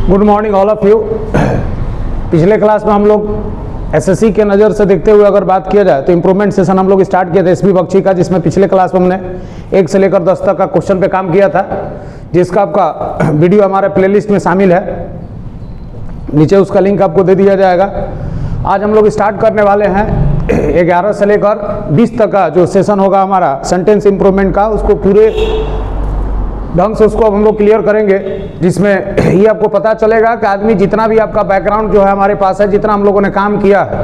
Good morning all of you. पिछले class में हम लोग एसएससी के नज़र से देखते हुए अगर बात किया जाए तो इम्प्रूवमेंट सेशन हम लोग स्टार्ट किया था एसबी बख्शी का, जिसमें पिछले क्लास में हमने 1 से लेकर 10 तक का क्वेश्चन पे काम किया था, जिसका आपका वीडियो हमारे प्लेलिस्ट में शामिल है। नीचे उसका लिंक आपको दे दिया जाएगा। आज हम लोग स्टार्ट करने वाले हैं 11 से लेकर 20 तक का जो सेशन होगा हमारा सेंटेंस इम्प्रूवमेंट का, उसको पूरे ढंग से उसको हम लोग क्लियर करेंगे, जिसमें ये आपको पता चलेगा कि आदमी जितना भी आपका बैकग्राउंड जो है हमारे पास है, जितना हम लोगों ने काम किया है,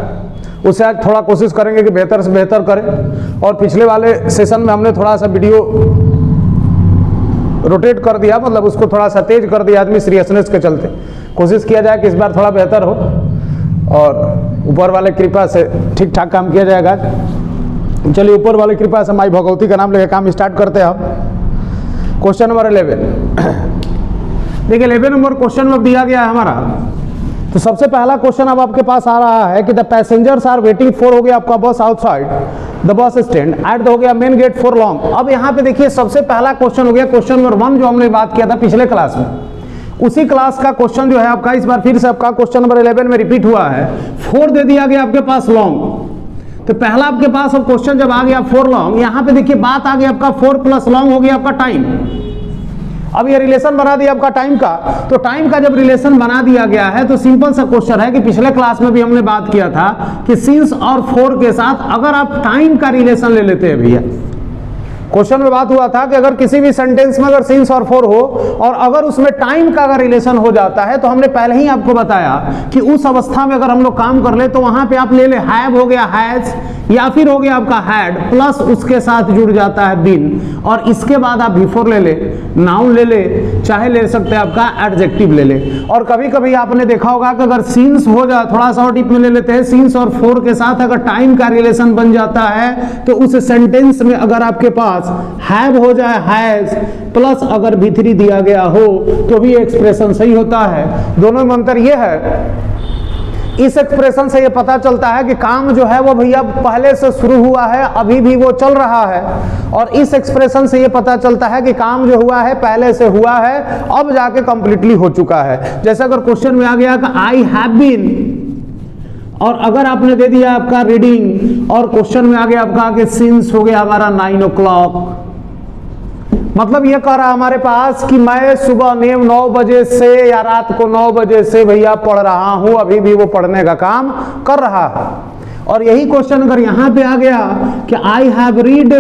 उससे आज थोड़ा कोशिश करेंगे कि बेहतर से बेहतर करें। और पिछले वाले सेशन में हमने थोड़ा सा वीडियो रोटेट कर दिया, मतलब उसको थोड़ा सा तेज कर दिया आदमी सीरियसनेस के चलते। कोशिश किया जाए कि इस बार थोड़ा बेहतर हो और ऊपर वाले कृपा से ठीक ठाक काम किया जाएगा। चलिए, ऊपर वाले कृपा से माई भगवती का नाम लेकर काम स्टार्ट करते हैं हम। क्वेश्चन नंबर 11 देखिए, 11 नंबर क्वेश्चन में दिया गया है हमारा। तो सबसे पहला क्वेश्चन अब आपके पास आ रहा है कि the passengers are waiting for, हो गया आपका bus outside the bus stand at, हो गया मेन गेट फॉर लॉन्ग। अब यहाँ पे देखिए सबसे पहला क्वेश्चन हो गया क्वेश्चन नंबर 1 जो हमने बात किया था पिछले क्लास में, उसी क्लास का क्वेश्चन जो है आपका इस बार फिर से आपका क्वेश्चन नंबर 11 में रिपीट हुआ है। 4 दे दिया गया आपके पास लॉन्ग। तो पहला आपके पास अब क्वेश्चन जब आ गया 4 लॉन्ग, यहां पे देखिए बात आ गई आपका 4 प्लस लॉन्ग हो गया आपका टाइम। अब ये रिलेशन बना दिया आपका टाइम का। तो टाइम का जब रिलेशन बना दिया गया है तो सिंपल सा क्वेश्चन है कि पिछले क्लास में भी हमने बात किया था कि सिंस और फॉर के साथ अगर आप टाइम का रिलेशन ले लेते हैं भैया, क्वेश्चन में बात हुआ था कि अगर किसी भी सेंटेंस में अगर सिंस और फॉर हो और अगर उसमें टाइम का अगर रिलेशन हो जाता है, तो हमने पहले ही आपको बताया कि उस अवस्था में अगर हम लोग काम कर ले तो वहां पे आप ले ले हैव हो गया हैज, या फिर हो गया आपका हैड प्लस उसके साथ जुड़ जाता है बीन, और इसके बाद आप बिफोर ले ले, नाउन ले ले, चाहे ले सकते हैं आपका एडजेक्टिव ले ले। और कभी कभी आपने देखा होगा कि अगर सिंस हो जाए, थोड़ा सा और डीप में ले लेते हैं, सिंस और फॉर के साथ अगर टाइम का रिलेशन बन जाता है तो उस सेंटेंस में अगर आपके पास हैव हो जाए हैज प्लस अगर भी3 दिया गया हो तो भी एक्सप्रेशन सही होता है। दोनों में अंतर यह है, इस एक्सप्रेशन से ये पता चलता है कि काम जो है वो भैया पहले से शुरू हुआ है, अभी भी वो चल रहा है, और इस एक्सप्रेशन से ये पता चलता है कि काम जो हुआ है पहले से हुआ है, अब जाके कंप्लीटली हो चुका है। जैसे अगर क्वेश्चन में आ गया कि आई हैव बीन, और अगर आपने दे दिया आपका रीडिंग, और क्वेश्चन में आ गया आपका कि सिंस हो गया हमारा 9 o'clock, मतलब ये कह रहा हमारे पास कि मैं सुबह 9 बजे से या रात को 9 बजे से भैया पढ़ रहा हूं, अभी भी वो पढ़ने का काम कर रहा है। और यही क्वेश्चन अगर यहां पे आ गया कि आई हैव रीड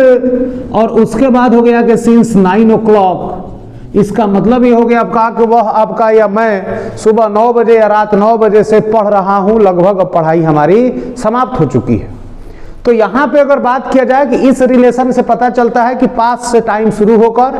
और उसके बाद हो गया कि सिंस 9 o'clock, इसका मतलब ये हो गया आपका कि वह आपका या मैं सुबह 9 बजे या रात 9 बजे से पढ़ रहा हूं, लगभग पढ़ाई हमारी समाप्त हो चुकी है। तो यहां पे अगर बात किया जाए कि इस रिलेशन से पता चलता है कि पास्ट से टाइम शुरू होकर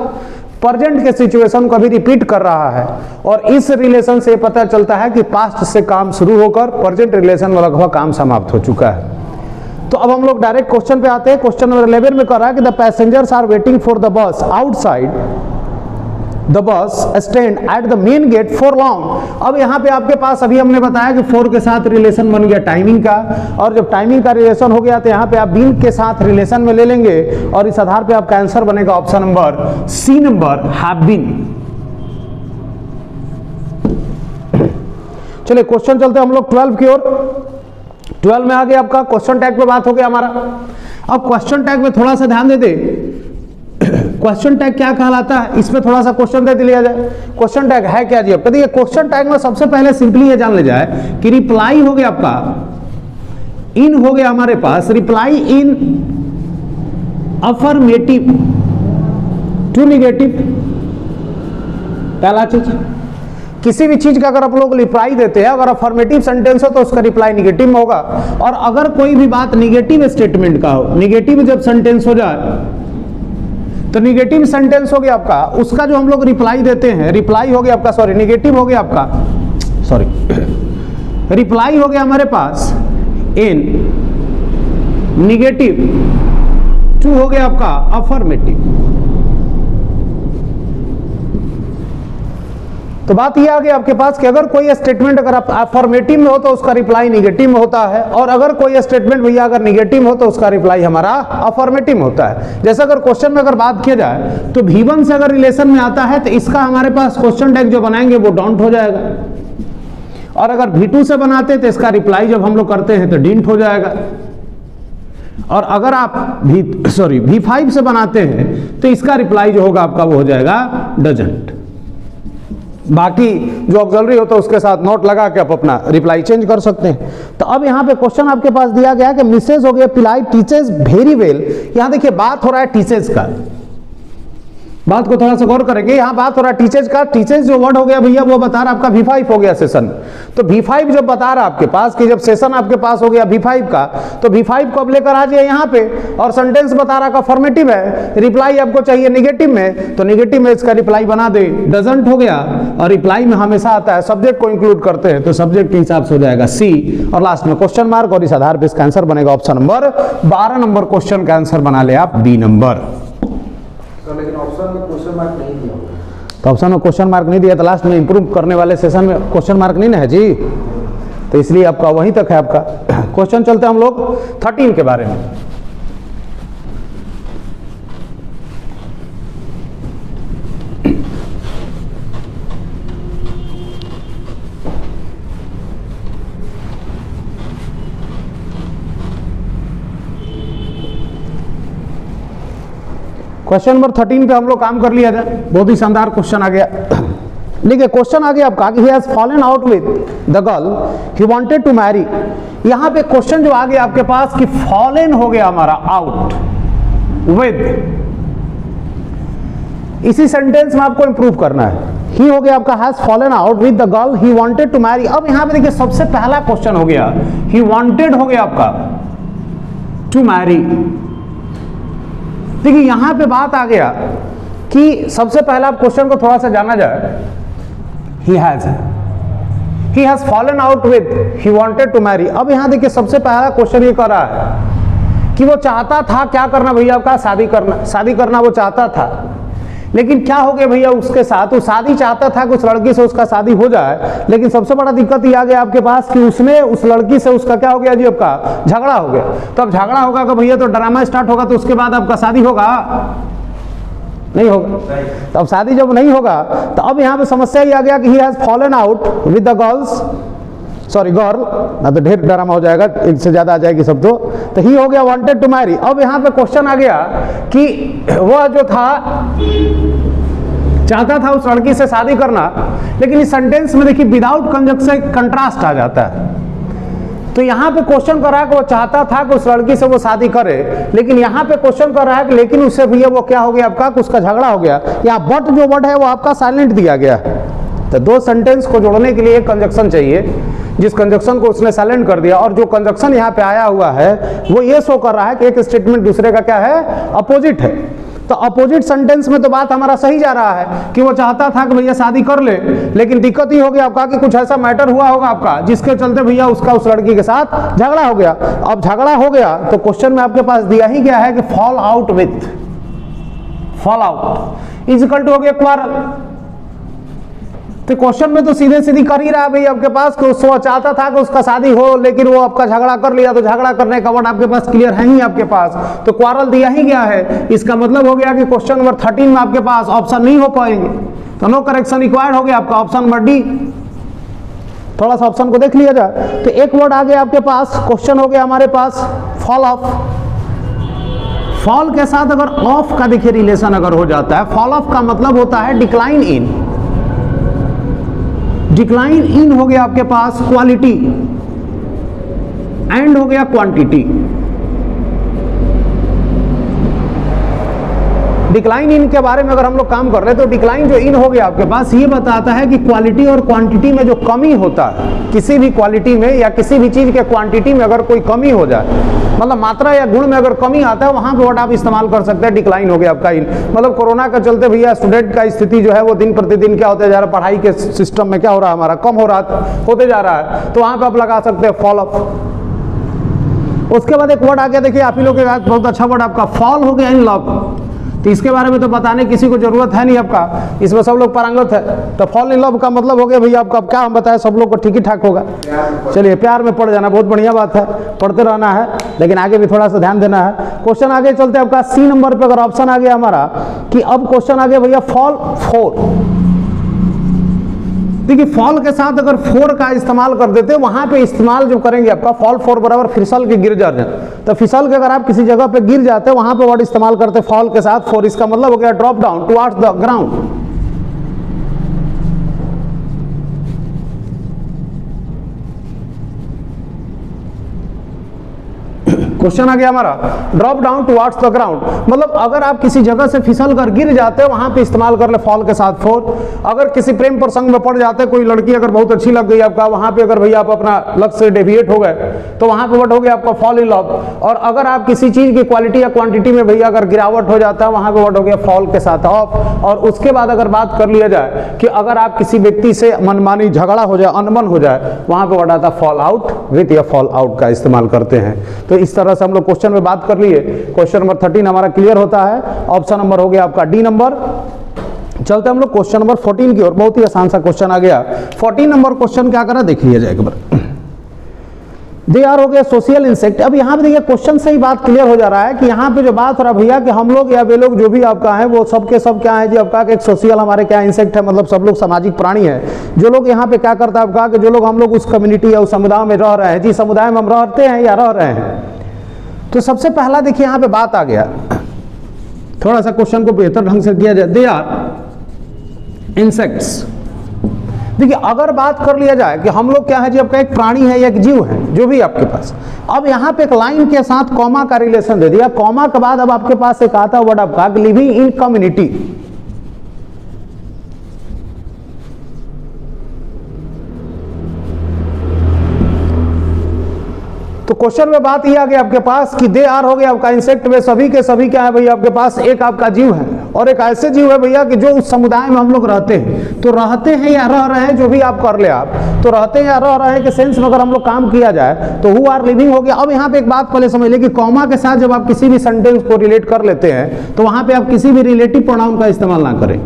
प्रेजेंट के सिचुएशन को भी रिपीट कर रहा है, और इस रिलेशन से पता चलता है कि पास्ट से काम शुरू होकर प्रेजेंट रिलेशन में लगभग काम समाप्त हो चुका है। तो अब हम लोग डायरेक्ट क्वेश्चन पे आते हैं। क्वेश्चन नंबर 11 में कह रहा है कि the passengers are waiting for the bus outside the bus stand at the main gate for long. अब यहाँ पे आपके पास अभी हमने बताया कि फॉर के साथ रिलेशन बन गया टाइमिंग का, और जब टाइमिंग का रिलेशन हो गया तो यहाँ पे आप बीन के साथ रिलेशन में ले लेंगे, और इस आधार पे आपका आंसर बनेगा option number C number have been. चलिए क्वेश्चन चलते हम लोग 12 की ओर। 12 में आ गया आपका क्वेश्चन टैग पे बात हो गया हमारा। अब क्वेश्चन टैग में थोड़ा सा ध्यान दे दे, क्वेश्चन टैग क्या कहलाता है, इसमें थोड़ा सा क्वेश्चन दे लिया जाए। क्वेश्चन टैग है क्या जी? अब देखिए क्वेश्चन टैग में सबसे पहले सिंपली ये जान ले जाए कि रिप्लाई हो गया आपका, इन हो गया हमारे पास reply in affirmative to negative. पहला चीज, किसी भी चीज का अगर आप लोग रिप्लाई देते हैं, अगर अफर्मेटिव सेंटेंस हो तो उसका रिप्लाई निगेटिव में होगा, और अगर कोई भी बात निगेटिव स्टेटमेंट का हो, निगेटिव जब सेंटेंस हो जाए तो निगेटिव सेंटेंस हो गया आपका, उसका जो हम लोग रिप्लाई देते हैं, रिप्लाई हो गया आपका, सॉरी निगेटिव हो गया आपका, सॉरी रिप्लाई हो गया हमारे पास इन निगेटिव टू हो गया आपका अफर्मेटिव। तो बात ये आ गई आपके पास कि अगर कोई स्टेटमेंट अगर आप अफर्मेटिव में हो तो उसका रिप्लाई निगेटिव में होता है, और अगर कोई स्टेटमेंट भैया अगर निगेटिव हो तो उसका रिप्लाई हमारा अफर्मेटिव में होता है। जैसे अगर क्वेश्चन में अगर बात किया जाए तो V1 से अगर रिलेशन में आता है तो इसका हमारे पास क्वेश्चन टैग जो बनाएंगे वो डोंट हो जाएगा, और अगर V2 से बनाते तो इसका रिप्लाई जब हम लोग करते हैं तो डिंट हो जाएगा, और अगर आप V5 से बनाते हैं तो इसका रिप्लाई जो होगा आपका वो हो जाएगा डजंट। बाकी जो ऑक्सिलरी होता है उसके साथ नोट लगा के आप अपना रिप्लाई चेंज कर सकते हैं। तो अब यहाँ पे क्वेश्चन आपके पास दिया गया कि मिसेज हो गया पिलाई टीचेस वेरी वेल। यहाँ देखिए बात हो रहा है टीचेस का, बात को थोड़ा सा गौर करेंगे। यहाँ बात हो रहा है टीचर्स का, टीचर्स जो वर्ड हो गया भैया वो बता रहा आपका V5 हो गया सेशन। तो V5 जब बता रहा आपके पास कि जब सेशन आपके पास हो गया V5 का, तो V5 को अब लेकर आ जाइए यहाँ पे, और सेंटेंस बता रहा का फॉर्मेटिव है, रिप्लाई आपको चाहिए निगेटिव में, तो निगेटिव में इसका रिप्लाई बना दे डजंट हो गया। और रिप्लाई में हमेशा आता है सब्जेक्ट को इंक्लूड करते हैं तो सब्जेक्ट के हिसाब से हो जाएगा C, और लास्ट में क्वेश्चन मार्क, और इस आधार पर इसका आंसर बनेगा ऑप्शन नंबर 12 नंबर क्वेश्चन का आंसर बना ले आप B नंबर। लेकिन ऑप्शन में क्वेश्चन मार्क नहीं दिया होगा, तो ऑप्शन में क्वेश्चन मार्क नहीं दिया तो लास्ट में इंप्रूव करने वाले सेशन में क्वेश्चन मार्क नहीं ना है जी, तो इसलिए आपका वहीं तक है आपका क्वेश्चन। चलते हम लोग 13 के बारे में। क्वेश्चन नंबर 13 पे हम लोग काम कर लिया था, बहुत ही शानदार क्वेश्चन आ गया। देखिए क्वेश्चन आ गया आपका कि he has fallen out with the girl he wanted to marry. यहाँ पे क्वेश्चन जो आ गया आपके पास कि फॉलन हो गया हमारा आउट विद, इसी सेंटेंस में आपको इंप्रूव करना है। ही हो गया आपका has fallen out with the girl he wanted to marry. अब यहाँ पे देखिए सबसे पहला क्वेश्चन हो गया ही वांटेड हो गया आपका टू मैरी। देखिए यहां पे बात आ गया कि सबसे पहला क्वेश्चन को थोड़ा सा जाना जाए। He has fallen out with he wanted to marry. अब यहां देखिए सबसे पहला क्वेश्चन ये कर रहा है कि वो चाहता था क्या करना भैया आपका, शादी करना वो चाहता था, लेकिन क्या हो गया भैया उसके साथ, वो शादी चाहता था कि उस लड़की से उसका शादी हो जाए, लेकिन सबसे बड़ा दिक्कत ये आ गया आपके पास कि उसने उस लड़की से उसका क्या हो गया जी आपका झगड़ा हो गया। तो अब झगड़ा होगा कि भैया तो ड्रामा स्टार्ट होगा, तो उसके बाद आपका शादी होगा नहीं होगा। तो अब शादी जब नहीं होगा तो अब यहाँ पे समस्या ये आ गया कि he has fallen out with the girl, ना तो ढेर ड्रामा हो जाएगा, इससे ज्यादा आ जाएगी सब। तो ही हो गया वांटेड टू मैरी। अब यहाँ पे क्वेश्चन आ गया कि वह जो था चाहता था उस लड़की से शादी करना, लेकिन इस सेंटेंस में देखिए विदाउट कंजक्शन कंट्रास्ट आ जाता है। तो यहाँ पे क्वेश्चन कर रहा है कि वो चाहता था कि उस लड़की से वो शादी करे, लेकिन यहाँ पे क्वेश्चन कर रहा है कि लेकिन उससे भैया वो क्या हो गया आपका, उसका झगड़ा हो गया। यहाँ बट जो वर्ड है वो आपका साइलेंट दिया गया। तो दो सेंटेंस को जोड़ने के लिए एक कंजक्शन चाहिए, जिस कंजक्शन को उसने साइलेंट कर दिया, और जो कंजक्शन यहाँ पे आया हुआ है वो ये शो कर रहा है कि एक स्टेटमेंट दूसरे का क्या है, अपोजिट है। तो अपोजिट सेंटेंस में तो बात हमारा सही जा रहा है कि वो चाहता था कि भैया शादी कर ले, लेकिन दिक्कत ही हो गया आपका कि कुछ ऐसा मैटर हुआ होगा आपका जिसके चलते भैया उसका उस लड़की के साथ झगड़ा हो गया। अब झगड़ा हो गया तो क्वेश्चन में आपके पास दिया ही गया है कि fall out is equal to हो गया क्वारल। तो क्वेश्चन में तो सीधे सीधी कर ही रहा है भाई आपके पास कि वो चाहता था कि उसका शादी हो, लेकिन वो आपका झगड़ा कर लिया, तो झगड़ा करने का वर्ड आपके पास क्लियर है ही आपके पास, तो क्वारल दिया ही गया है। इसका मतलब हो गया कि क्वेश्चन नंबर 13 में आपके पास ऑप्शन नहीं हो पाएंगे, तो नो करेक्शन रिक्वायर्ड हो गया आपका ऑप्शन नंबर डी। थोड़ा सा ऑप्शन को देख लिया जाए तो एक वर्ड आ गया आपके पास, क्वेश्चन हो गया हमारे पास फॉल ऑफ। फॉल के साथ अगर ऑफ का देखिए रिलेशन अगर हो जाता है, फॉल ऑफ का मतलब होता है डिक्लाइन इन। डिक्लाइन इन हो गया आपके पास क्वालिटी, एंड हो गया क्वांटिटी। डिक्लाइन इन के बारे में अगर हम लोग काम कर रहे हैं तो डिक्लाइन जो इन हो गया आपके पास ये बताता है कि क्वालिटी और क्वांटिटी में जो कमी होता है, किसी भी क्वालिटी में या किसी भी चीज के क्वांटिटी में अगर कोई कमी हो जाए, मतलब मात्रा या गुण में अगर कमी आता है, वहां पे वर्ड आप इस्तेमाल कर सकते हैं डिक्लाइन हो गया आपका इन। मतलब कोरोना के चलते भैया स्टूडेंट का स्थिति जो है वो दिन प्रतिदिन क्या होते जा रहा है, पढ़ाई के सिस्टम में क्या हो रहा है हमारा, कम हो रहा होते जा रहा है, तो वहां पे आप लगा सकते हैं फॉल ऑफ। उसके बाद एक वर्ड आ गया देखिए आप ही लोग के साथ बहुत अच्छा वर्ड आपका फॉल हो गया इन लव। तो इसके बारे में तो बताने किसी को जरूरत है नहीं आपका, इसमें सब लोग पारंगत है। तो फॉल इन लव का मतलब हो गया भैया आपका, अब क्या हम बताएं, सब लोग को ठीक ही ठाक होगा। चलिए प्यार में पड़ जाना बहुत बढ़िया बात है, पढ़ते रहना है, लेकिन आगे भी थोड़ा सा ध्यान देना है। क्वेश्चन आगे चलते हैं आपका सी नंबर पे, अगर ऑप्शन आ गया हमारा कि अब क्वेश्चन आ गया भैया फॉल 4। देखिए फॉल के साथ अगर 4 का इस्तेमाल कर देते, वहां पे इस्तेमाल जो करेंगे आपका फॉल 4 बराबर फिसल के गिर जाते हैं। तो फिसल के अगर आप किसी जगह पे गिर जाते हैं, वहां पे वर्ड इस्तेमाल करते फॉल के साथ 4, इसका मतलब हो गया drop down towards the ground. Question आ गया हमारा drop down towards the ground, मतलब अगर आप किसी जगह से फिसल कर गिर जाते हैं, वहां पे इस्तेमाल कर ले फॉल के साथ 4। अगर किसी प्रेम प्रसंग में पड़ जाते, कोई लड़की अगर बहुत अच्छी लग गई आपका, वहां पे अगर भैया आप अपना लक्ष्य से डेविएट हो गए, तो वहां पे वर्ड हो गया आपका फॉल इन लव। और अगर आप किसी चीज की क्वालिटी या क्वांटिटी में भैया अगर गिरावट हो जाता है, वहां पे वर्ड हो गया फॉल के साथ ऑफ। और उसके बाद अगर बात कर लिया जाए कि अगर आप किसी व्यक्ति से मनमानी झगड़ा हो जाए, अनबन हो जाए, वहां पे वर्ड आता फॉल आउट विथ या फॉल आउट का इस्तेमाल करते हैं। तो इस तरह से हम लोग क्वेश्चन में बात कर लिए। क्वेश्चन नंबर 13 हमारा क्लियर होता है, ऑप्शन नंबर हो गया आपका डी नंबर। चलते हम लोग क्वेश्चन नंबर 14 की ओर, बहुत ही आसान सा क्वेश्चन आ गया। 14 नंबर क्वेश्चन क्या करा देख लिया जाए एक बार। दे आर हो गया सोशल इंसेक्ट। अब यहाँ पे देखिए क्वेश्चन से ही बात क्लियर हो जा रहा है कि यहाँ पे जो बात हो रहा है भैया कि हम लोग या वे लोग जो भी आपका है वो सब के सब क्या है जी आपका एक सोशल हमारे क्या इंसेक्ट है, मतलब सब लोग सामाजिक प्राणी है। जो लोग यहाँ पे क्या करता है आपका कि जो लोग हम लोग उस कम्युनिटी या उस समुदाय में रह रहे हैं, जी समुदाय में हम रहते हैं या रह रहे हैं। तो सबसे पहला देखिए यहाँ पे बात आ गया, थोड़ा सा क्वेश्चन को बेहतर ढंग से किया जाए। They are insects. देखिए अगर बात कर लिया जाए कि हम लोग क्या है जी आपका एक प्राणी है या एक जीव है, जो भी आपके पास, अब यहाँ पे एक लाइन के साथ कॉमा का रिलेशन दे दिया। कॉमा के बाद अब आपके पास एक आता वर्ड आपका लिविंग इन कम्युनिटी। तो क्वेश्चन में बात यह आ गया आपके पास कि दे आर हो गया आपका इंसेक्ट में सभी के सभी क्या है भैया आपके पास एक आपका जीव है, और एक ऐसे जीव है भैया कि जो उस समुदाय में हम लोग रहते हैं। तो रहते हैं या रह रहे हैं, जो भी आप कर ले आप, तो रहते हैं या रह रहे हैं के सेंस में अगर हम लोग काम किया जाए तो हु आर लिविंग हो गया। अब यहाँ पे एक बात पहले समझ ले कि कॉमा के साथ जब आप किसी भी सेंटेंस को रिलेट कर लेते हैं, तो वहां पे आप किसी भी रिलेटिव प्रोनाउन का इस्तेमाल ना करें।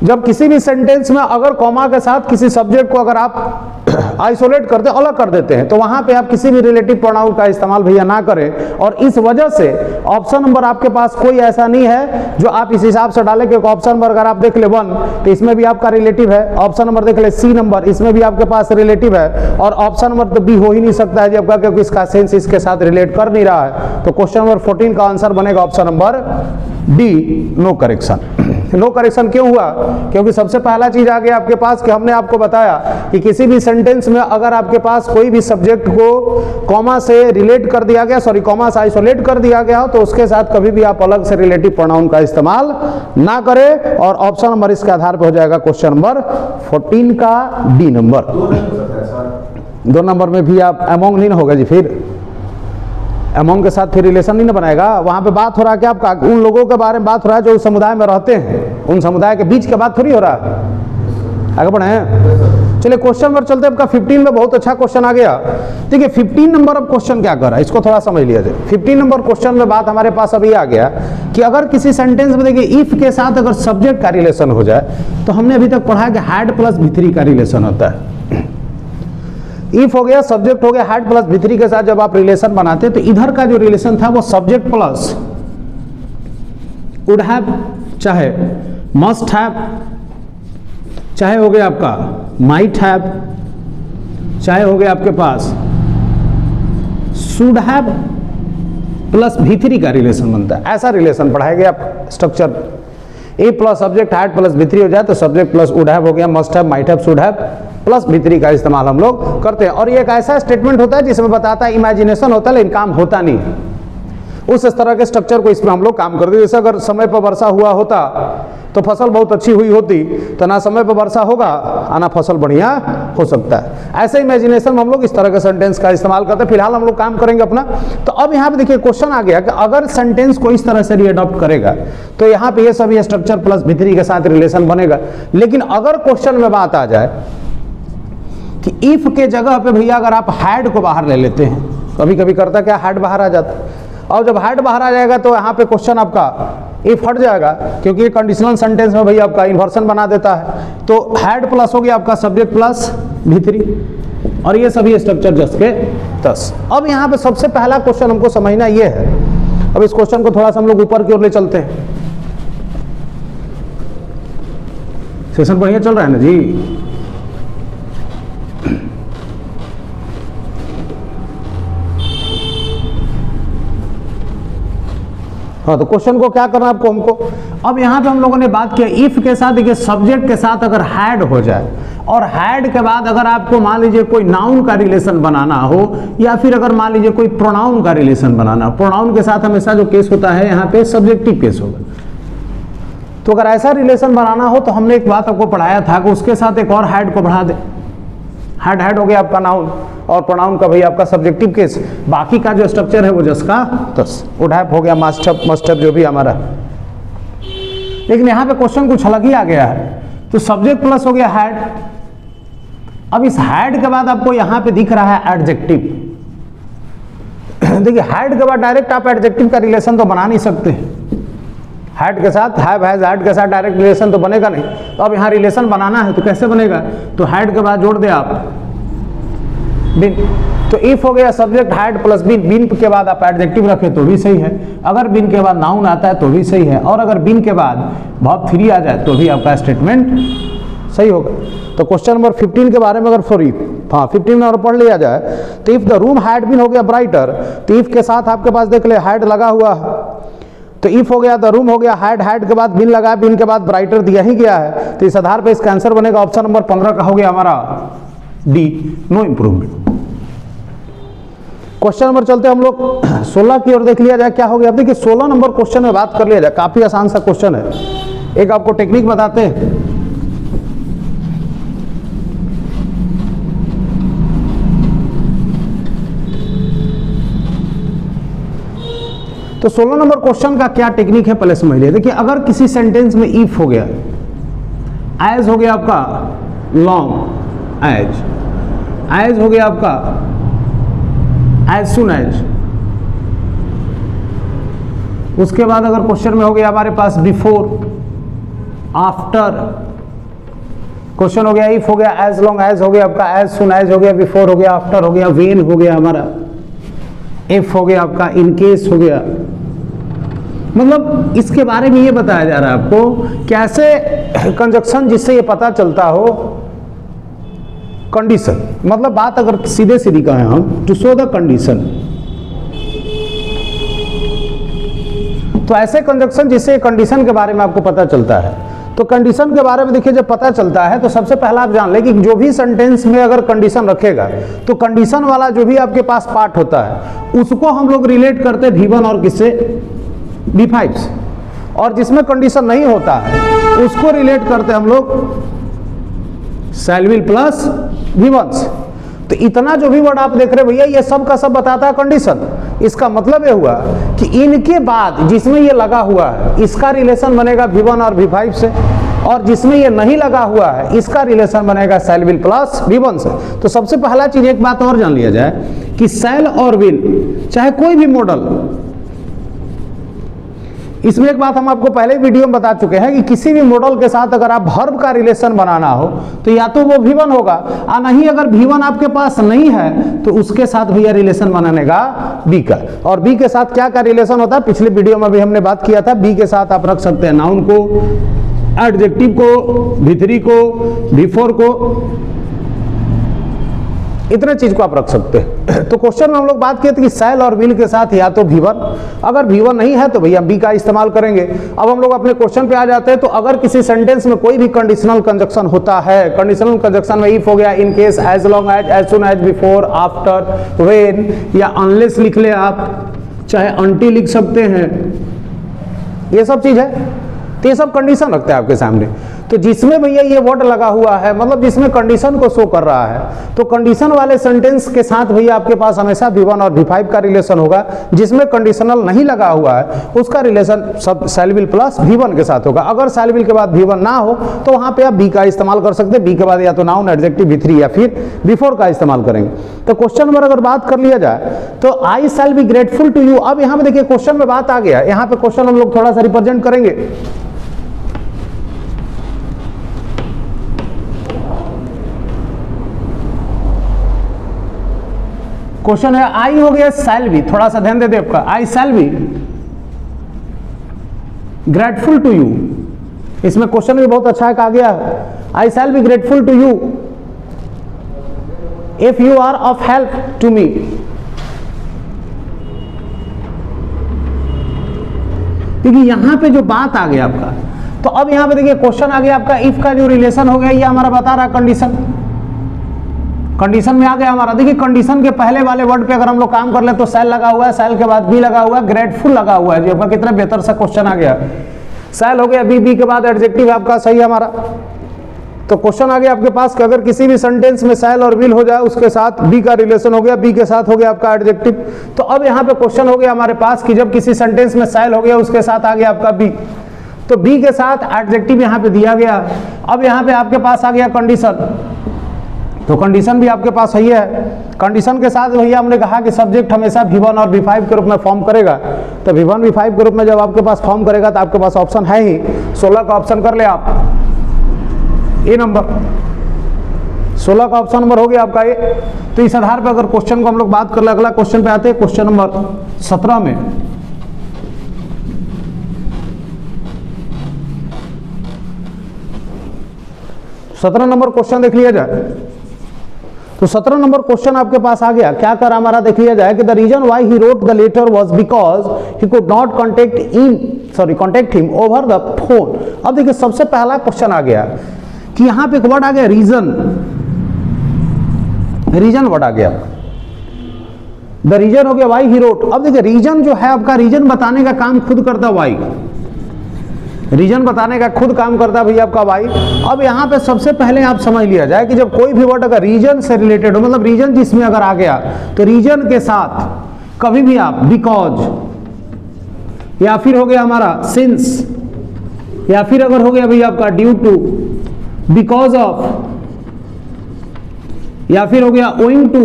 जब किसी भी सेंटेंस में अगर कॉमा के साथ किसी सब्जेक्ट को अगर आप आइसोलेट करते अलग कर देते हैं, तो वहां पे आप किसी भी रिलेटिव प्रोनाउन का इस्तेमाल भैया ना करें। और इस वजह से ऑप्शन नंबर आपके पास कोई ऐसा नहीं है जो आप इस हिसाब से डालें, क्योंकि ऑप्शन नंबर अगर आप देख ले 1 तो इसमें भी आपका रिलेटिव है। ऑप्शन नंबर देख ले सी नंबर, इसमें भी आपके पास रिलेटिव है। और ऑप्शन नंबर तो बी हो ही नहीं सकता है जी आपका, क्योंकि इसका सेंस इसके साथ रिलेट कर नहीं रहा है। तो क्वेश्चन नंबर 14 का आंसर बनेगा option number D, no correction. No correction क्यों हुआ? क्योंकि सबसे पहला चीज आ गया आपके पास कि हमने आपको बताया कि किसी भी सेंटेंस में अगर आपके पास कोई भी सब्जेक्ट को कॉमा से रिलेट कर दिया गया, सॉरी कॉमा से आइसोलेट कर दिया गया हो, तो उसके साथ कभी भी आप अलग से रिलेटिव प्रोनाउन का इस्तेमाल ना करें। और ऑप्शन नंबर इसके आधार पर हो जाएगा क्वेश्चन नंबर 14 का डी नंबर। 2 नंबर में भी आप अमोंग नहीं होगा जी, फिर अमोंग के साथ फिर रिलेशन नहीं ना बनाएगा। वहां पे बात हो रहा है कि आपका उन लोगों के बारे में बात हो रहा है जो उस समुदाय में रहते हैं, उन समुदाय के बीच के बात थोड़ी हो रहा है। आगे बढ़े, चलिए क्वेश्चन नंबर चलते हैं आपका 15 में। बहुत अच्छा क्वेश्चन आ गया। देखिए 15 नंबर अब क्वेश्चन क्या कर रहा है, इसको थोड़ा समझ लिया जाए। 15 नंबर क्वेश्चन में बात हमारे पास अभी आ गया कि अगर किसी सेंटेंस में देखिए इफ के साथ अगर सब्जेक्ट का रिलेशन हो जाए, तो हमने अभी तक पढ़ा कि हैड प्लस भी3 का रिलेशन होता है। इफ हो गया, सब्जेक्ट हो गया, हैड प्लस भी3 के साथ जब आप रिलेशन बनाते हैं, तो इधर का जो रिलेशन था वो सब्जेक्ट प्लस वुड हैव, चाहे मस्ट हैव, चाहे हो गया आपका माइट हैव, चाहे हो गया आपके पास शुड हैव प्लस भी3 का रिलेशन बनता है। ऐसा रिलेशन पढ़ाएंगे आप structure. A plus subject had plus भी3 हो जाए तो सब्जेक्ट प्लस वुड हैव हो गया, must have, might have, should have plus भी3 का इस्तेमाल हम लोग करते हैं। और ये एक ऐसा स्टेटमेंट होता है जिसमें बताता है इमेजिनेशन होता है लेकिन काम होता नहीं। उस तरह के स्ट्रक्चर को इसमें हम लोग काम करते हैं। जैसे अगर समय पर वर्षा हुआ होता तो फसल बहुत अच्छी हुई होती, तो ना समय पर वर्षा होगा ना फसल बढ़िया हो सकता है। ऐसे इमेजिनेशन में हम लोग इस तरह के सेंटेंस का इस्तेमाल करते हैं। फिलहाल हम लोग काम करेंगे अपना। तो अब यहाँ पे देखिए क्वेश्चन आ गया कि अगर सेंटेंस को इस तरह से रीअडॉप्ट करेगा तो यहाँ पे ये सभी स्ट्रक्चर प्लस भी3 के साथ रिलेशन बनेगा। लेकिन अगर क्वेश्चन में बात आ जाए कि इफ के जगह पे भैया अगर आप हैड को बाहर ले लेते हैं, कभी कभी करता क्या, हैड बाहर आ जाता है। और जब हैड बाहर आ जाएगा तो यहाँ पे क्वेश्चन आपका इफ हट जाएगा, क्योंकि ये कंडीशनल सेंटेंस में भाई आपका इन्वर्सन बना देता है। तो हैड प्लस हो गया आपका सब्जेक्ट प्लस V3, और ये सभी स्ट्रक्चर जस्ट के 10। अब यहाँ पे सबसे पहला क्वेश्चन हमको समझना ये है। अब इस क्वेश्चन को थोड़ा सा हम लोग ऊपर की ओर ले चलते हैं। सेशन बढ़िया चल रहा है ना जी? हाँ, तो क्वेश्चन को क्या करना है आपको, हमको अब यहाँ पे हम लोगों ने बात किया इफ के साथ, देखिए सब्जेक्ट के साथ अगर हैड हो जाए और हैड के बाद अगर आपको मान लीजिए कोई नाउन का रिलेशन बनाना हो या फिर अगर मान लीजिए कोई प्रोनाउन का रिलेशन बनाना हो, प्रोनाउन के साथ हमेशा जो केस होता है यहाँ पे सब्जेक्टिव केस होगा। तो अगर ऐसा रिलेशन बनाना हो तो हमने एक बात आपको पढ़ाया था कि उसके साथ एक और हैड को बढ़ा दे। हैड हो गया आपका नाउन और प्रोनाउन का भाई आपका सब्जेक्टिव केस, बाकी का जो स्ट्रक्चर है वो जिसका 10 उडैप हो गया, मस्टअप जो भी हमारा। लेकिन यहाँ पे क्वेश्चन कुछ अलग ही आ गया है। तो सब्जेक्ट प्लस हो गया हैड। अब इस हैड के बाद आपको यहाँ पे दिख रहा है एडजेक्टिव। देखिए हैड के बाद डायरेक्ट आप एडजेक्टिव का रिलेशन तो बना नहीं सकते। हैड के साथ हैव हैज हैड के साथ डायरेक्ट रिलेशन तो बनेगा नहीं। तो अब यहाँ रिलेशन बनाना है तो कैसे बनेगा, तो हैड के बाद जोड़ दे आप बिन। तो इफ हो गया सब्जेक्ट हैड प्लस बिन, बिन के बाद आप एडजेक्टिव रखें तो भी सही है, अगर बिन के बाद नाउन आता है तो भी सही है, और अगर बिन के बाद वर्ब 3 आ जाए तो भी आपका स्टेटमेंट सही होगा। तो क्वेश्चन नंबर 15 के बारे में अगर फॉर इफ, हाँ 15 में और पढ़ लिया जाए तो if the room had been हो गया ब्राइटर, तो इफ के साथ आपके पास देख ले हैड लगा हुआ है, तो इफ हो गया द रूम हो गया हैड के बाद बिन लगा, बिन के बाद ब्राइटर दिया ही गया है। तो इस आधार पे इसका आंसर बनेगा ऑप्शन नंबर 15 का हो गया हमारा D, no improvement. Question number चलते हम लोग 16 की ओर देख लिया जाए क्या हो गया। अब देखिए 16 नंबर क्वेश्चन में बात कर लिया जाए, काफी आसान सा क्वेश्चन है। एक आपको टेक्निक बताते हैं। तो 16 नंबर क्वेश्चन का क्या टेक्निक है पहले समझ लिया। देखिए अगर किसी सेंटेंस में इफ हो गया, एज हो गया आपका लॉन्ग एज हो गया आपका एज सुन एज, उसके बाद अगर क्वेश्चन में हो गया हमारे पास बिफोर आफ्टर, क्वेश्चन हो गया इफ हो गया एज लॉन्ग एज हो गया आपका एज सुन एज हो गया बिफोर हो गया आफ्टर हो गया व्हेन हो गया हमारा, इफ हो गया आपका इन केस हो गया। मतलब इसके बारे में ये बताया जा रहा है आपको कैसे कंजक्शन जिससे ये पता चलता हो कंडीशन, मतलब बात अगर सीधे सीधी कहें हम टू शो द कंडीशन, तो ऐसे कंजक्शन जिससे कंडीशन के बारे में आपको पता चलता है। तो कंडीशन के बारे में देखिए जब पता चलता है तो सबसे पहला आप जान लें कि जो भी सेंटेंस में अगर कंडीशन रखेगा तो कंडीशन वाला जो भी आपके पास पार्ट होता है उसको हम लोग रिलेट करते हैं V1 और किससे, V5 से, और जिसमें कंडीशन नहीं होता है उसको रिलेट करते हैं हम लोग शैल विल प्लस V1 से। तो इतना जो भी वर्ड आप देख रहे हैं भैया ये सब का सब बताता है कंडीशन। इसका मतलब ये हुआ कि इनके बाद जिसमें ये लगा हुआ है इसका रिलेशन बनेगा V1 और V5 से, और जिसमें ये नहीं लगा हुआ है इसका रिलेशन बनेगा शैल विल प्लस V1 से। तो सबसे पहला चीज एक बात और जान लिया जाए कि शैल और विल चाहे कोई भी मॉडल, इसमें एक बात हम आपको पहले वीडियो में बता चुके हैं कि किसी भी मॉडल के साथ अगर आप वर्ब का रिलेशन बनाना हो तो या तो वो V1 होगा और नहीं, अगर V1 आपके पास नहीं है तो उसके साथ भैया रिलेशन बनाने का B का। और B के साथ क्या का रिलेशन होता है पिछले वीडियो में भी हमने बात किया था। B के साथ आप रख सकते हैं नाउन को, एडजेक्टिव को, V3 को, V4 को, इतने चीज को आप रख सकते हैं। तो क्वेश्चन में हम लोग बात किए थे कि शैल और विल के साथ या तो V1, अगर V1 नहीं है तो भैया B का इस्तेमाल करेंगे। अब हम लोग अपने क्वेश्चन पे आ जाते हैं। तो अगर किसी सेंटेंस में कोई भी कंडीशनल कंजक्शन होता है, कंडीशनल कंजक्शन में इफ हो गया, in case, as long as soon as, before, after, when या अनलेस लिख ले आप, चाहे अनटिल लिख सकते हैं, ये सब चीज है। तो ये सब कंडीशन रखते हैं आपके सामने। तो जिसमें भैया ये वर्ड लगा हुआ है, मतलब जिसमें कंडीशन को शो कर रहा है, तो कंडीशन वाले सेंटेंस के साथ भैया आपके पास हमेशा V1 और V5 का रिलेशन होगा। जिसमें कंडीशनल नहीं लगा हुआ है उसका रिलेशन सब शैल विल प्लस V1 के साथ होगा। अगर शैल विल के बाद V1 ना हो तो वहां पे आप बी का इस्तेमाल कर सकते हैं। बी के बाद या तो नाउन, एडजेक्टिव, V3 या फिर V4 का इस्तेमाल करेंगे। तो क्वेश्चन नंबर अगर बात कर लिया जाए तो I shall be grateful to you. अब यहां पे देखिए क्वेश्चन में बात आ गया, यहां पे क्वेश्चन हम लोग थोड़ा सा रिप्रेजेंट करेंगे। क्वेश्चन है आई हो गया शैल बी, थोड़ा सा ध्यान दे दे आपका, I shall be grateful to you. इसमें क्वेश्चन भी बहुत अच्छा है, कहा गया है I shall be grateful to you if you are of help to me. क्योंकि यहां पे जो बात आ गया आपका, तो अब यहां पे देखिए क्वेश्चन आ गया आपका, इफ का जो रिलेशन हो गया ये हमारा बता रहा कंडीशन, कंडीशन में आ गया हमारा। देखिए कंडीशन के पहले वाले वर्ड पे अगर हम लोग काम कर ले तो शैल लगा हुआ है, शैल के बाद बी लगा हुआ है, ग्रेटफुल लगा हुआ है। जी आपका कितना बेहतर सा क्वेश्चन आ गया, शैल हो गया बी, बी के बाद एडजेक्टिव आपका सही है हमारा। तो क्वेश्चन आ गया आपके पास कि अगर किसी भी सेंटेंस में शैल और विल हो जाए उसके साथ बी का रिलेशन हो गया, बी के साथ हो गया आपका एडजेक्टिव। तो अब यहाँ पे क्वेश्चन हो गया हमारे पास कि जब किसी सेंटेंस में शैल हो गया उसके साथ आ गया आपका बी, तो बी के साथ एडजेक्टिव यहाँ पे दिया गया। अब यहाँ पे आपके पास आ गया कंडीशन, तो कंडीशन भी आपके पास सही है। कंडीशन के साथ भैया हमने कहा कि सब्जेक्ट हमेशा V1 और V5 के रूप में फॉर्म करेगा। तो V1 V5 के रूप में जब आपके पास फॉर्म करेगा तो आपके पास ऑप्शन है ही 16 का ऑप्शन कर ले आप, ए नंबर 16 का ऑप्शन नंबर हो गया आपका ए। तो इस आधार पर अगर क्वेश्चन को हम लोग बात कर ले, अगला क्वेश्चन पे आते हैं, क्वेश्चन नंबर 17 में। सत्रह नंबर क्वेश्चन देख लिया जाए तो 17 नंबर क्वेश्चन आपके पास आ गया, क्या कर हमारा देख लिया जाए कि the reason why he wrote the letter was because he could not contact him over the phone. अब देखिए सबसे पहला क्वेश्चन आ गया कि यहां पे एक वर्ड आ गया रीजन, रीजन वर्ड आ गया, द रीजन हो गया व्हाई ही रोट। अब देखिए रीजन जो है आपका, रीजन बताने का काम खुद करता व्हाई, रीजन बताने का खुद काम करता है भैया आपका वाई। अब यहाँ पे सबसे पहले आप समझ लिया जाए कि जब कोई भी वर्ड अगर रीजन से रिलेटेड हो, मतलब रीजन जिसमें अगर आ गया तो रीजन के साथ कभी भी आप बिकॉज या फिर हो गया हमारा सिंस या फिर अगर हो गया भैया आपका ड्यू टू, बिकॉज ऑफ या फिर हो गया ओइंग टू,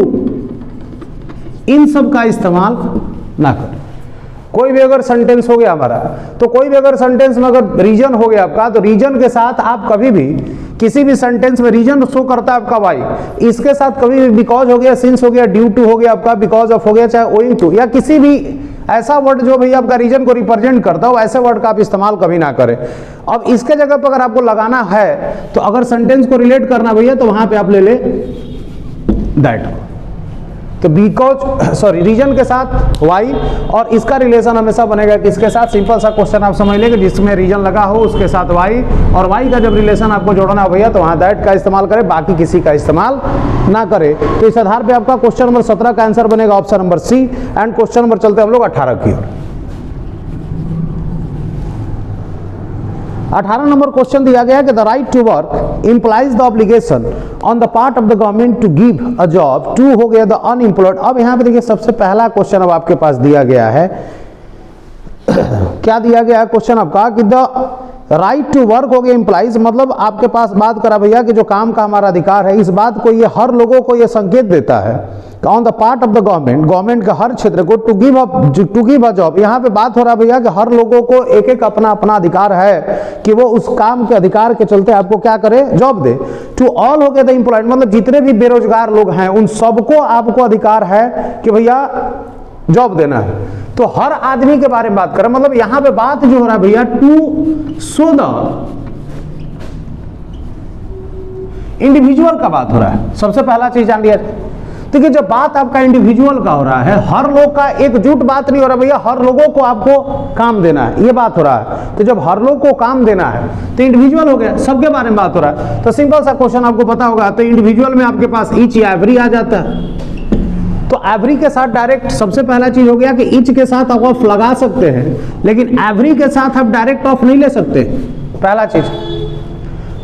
इन सब का इस्तेमाल ना करें। कोई भी अगर सेंटेंस हो गया हमारा, तो कोई भी अगर सेंटेंस में अगर रीजन हो गया आपका, तो रीजन के साथ आप कभी भी किसी भी सेंटेंस में रीजन शो करता है आपका वाई, इसके साथ कभी भी बिकॉज हो गया, सिंस हो गया, ड्यू टू हो गया आपका, बिकॉज ऑफ हो गया, चाहे ओइंग टू या किसी भी ऐसा वर्ड जो भैया आपका रीजन को रिप्रेजेंट करता हो, ऐसे वर्ड का आप इस्तेमाल कभी ना करें। अब इसके जगह पर अगर आपको लगाना है तो अगर सेंटेंस को रिलेट करना भैया तो वहां पे आप ले ले दैट, तो बिकॉज रीजन के साथ वाई, और इसका रिलेशन हमेशा बनेगा किसके साथ, सिंपल सा क्वेश्चन आप समझ लेंगे जिसमें रीजन लगा हो उसके साथ वाई, और वाई का जब रिलेशन आपको जोड़ना हो भैया तो वहां दैट का इस्तेमाल करें, बाकी किसी का इस्तेमाल ना करें। तो इस आधार पे आपका क्वेश्चन नंबर 17 का आंसर बनेगा option number C. And question number चलते हम लोग 18 की ओर। 18 नंबर क्वेश्चन दिया गया कि the right to work implies the obligation on the part of the government to give a job to हो गया द अनएम्प्लॉयड। अब यहां पे देखिए सबसे पहला क्वेश्चन अब आपके पास दिया गया है क्या दिया गया है क्वेश्चन आपका कि द राइट टू वर्क हो गया इंप्लाइज, मतलब आपके पास बात करा भैया कि जो काम का हमारा अधिकार है, इस बात को ये हर लोगों को ये संकेत देता है on the part of the government, government का हर क्षेत्र को टू गिव अ जॉब। यहाँ पे बात हो रहा है भैया कि हर लोगों को एक एक अपना अपना अधिकार है कि वो उस काम के अधिकार के चलते आपको क्या करे, जॉब दे। टू ऑल हो गया द एम्प्लॉयड, मतलब जितने भी बेरोजगार लोग हैं उन सबको आपको अधिकार है कि भैया जॉब देना है। तो हर आदमी के बारे में बात करें, मतलब यहां पे बात जो हो रहा है भैया टू सो द इंडिविजुअल का बात हो रहा है। सबसे पहला चीज जान लिया, देखिए जब बात आपका इंडिविजुअल का हो रहा है, हर लोग का एकजुट बात नहीं हो रहा भैया, हर लोगों को आपको काम देना है, ये बात हो रहा है। तो जब हर लोग को काम देना है तो इंडिविजुअल हो गया, सबके बारे में बात हो रहा है। तो सिंपल सा क्वेश्चन आपको पता होगा, तो इंडिविजुअल में आपके पास ईच या एवरी आ जाता है। तो एवरी के साथ डायरेक्ट सबसे पहला चीज हो गया कि ईच के साथ आप ऑफ लगा सकते हैं, लेकिन एवरी के साथ आप डायरेक्ट ऑफ नहीं ले सकते, पहला चीज।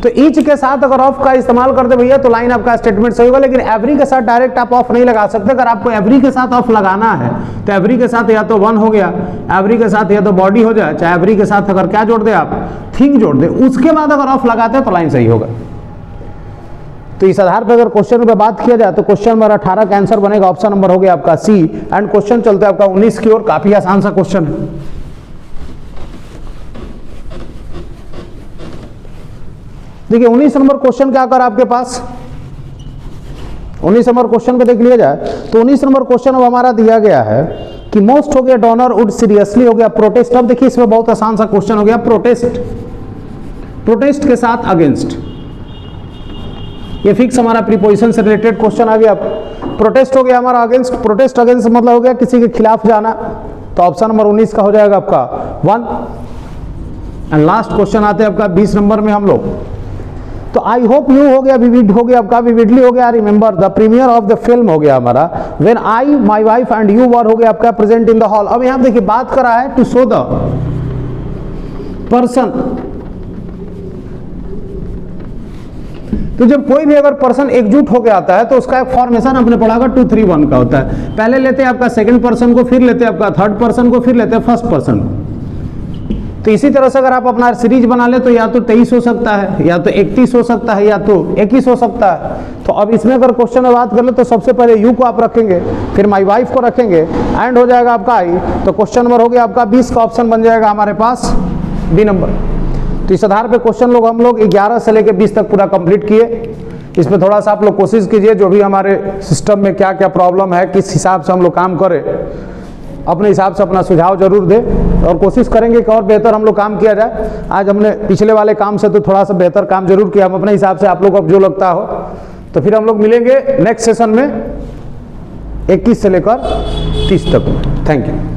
तो ईच के साथ अगर ऑफ का इस्तेमाल करते भैया तो लाइन आपका स्टेटमेंट सही होगा, लेकिन एवरी के साथ डायरेक्ट आप ऑफ नहीं लगा सकते। अगर आपको एवरी के साथ ऑफ लगाना है तो एवरी के साथ या तो वन हो गया, एवरी के साथ या तो बॉडी हो जाए, चाहे एवरी के साथ अगर क्या जोड़ दे आप, थिंग जोड़ दे, उसके बाद अगर ऑफ लगाते हैं तो लाइन सही होगा। तो इस आधार पर अगर क्वेश्चन पे बात किया जाए तो क्वेश्चन नंबर 18 का आंसर बनेगा ऑप्शन नंबर हो गया आपका सी। एंड क्वेश्चन चलते हैं आपका 19 की ओर, काफी आसान सा क्वेश्चन है। देखिए 19 नंबर क्वेश्चन क्या कर आपके पास, 19 नंबर क्वेश्चन पे देख लिया जाए तो 19 नंबर क्वेश्चन अब हमारा दिया गया है कि मोस्ट हो गया डोनर वुड सीरियसली हो गया प्रोटेस्ट। अब देखिए इसमें बहुत आसान सा क्वेश्चन हो गया, प्रोटेस्ट, प्रोटेस्ट के साथ अगेंस्ट, ये फिक्स हमारा प्रीपोजिशन से रिलेटेड क्वेश्चन आ गया। प्रोटेस्ट हो गया हमारा अगेंस्ट, प्रोटेस्ट अगेंस्ट मतलब हो गया किसी के खिलाफ जाना, तो ऑप्शन नंबर 19 का हो जाएगा आपका 1। एंड लास्ट क्वेश्चन आते हैं आपका 20 नंबर में हम लोग, तो आई होप यू हो गया, विविड हो गया आपका, विविडली हो गया, remember the premiere of the film हो गया हमारा, when I my wife and you were हो गया आपका प्रेजेंट इन द हॉल। अब यहां देखिए बात कर रहा है टू शो द पर्सन, तो जब कोई भी अगर पर्सन एकजुट होकर आता है तो उसका एक फॉर्मेशन आपने पढ़ा 2 3 1 का होता है। पहले लेते हैं आपका सेकंड पर्सन को, फिर लेते हैं आपका थर्ड पर्सन को, फिर लेते हैं फर्स्ट पर्सन को। तो इसी तरह से अगर आप अपना सीरीज बना ले तो या तो 23 हो सकता है, या तो 31 हो सकता है, या तो 21 हो सकता है। तो अब इसमें अगर क्वेश्चन में बात कर ले तो सबसे पहले यू को आप रखेंगे, फिर माई वाइफ को रखेंगे, एंड हो जाएगा आपका आई, तो क्वेश्चन नंबर हो गया आपका 20 का ऑप्शन बन जाएगा हमारे पास बी नंबर। तो इस आधार पे क्वेश्चन हम लोग 11 से लेकर 20 तक पूरा कंप्लीट किए। इसमें थोड़ा सा आप लोग कोशिश कीजिए जो भी हमारे सिस्टम में क्या क्या प्रॉब्लम है, किस हिसाब से हम लोग काम करें, अपने हिसाब से अपना सुझाव जरूर दें और कोशिश करेंगे कि और बेहतर हम लोग काम किया जाए। आज हमने पिछले वाले काम से तो थोड़ा सा बेहतर काम जरूर किया, हम अपने हिसाब से, आप लोग को जो लगता हो। तो फिर हम लोग मिलेंगे नेक्स्ट सेशन में 21 से लेकर 30 तक। Thank you.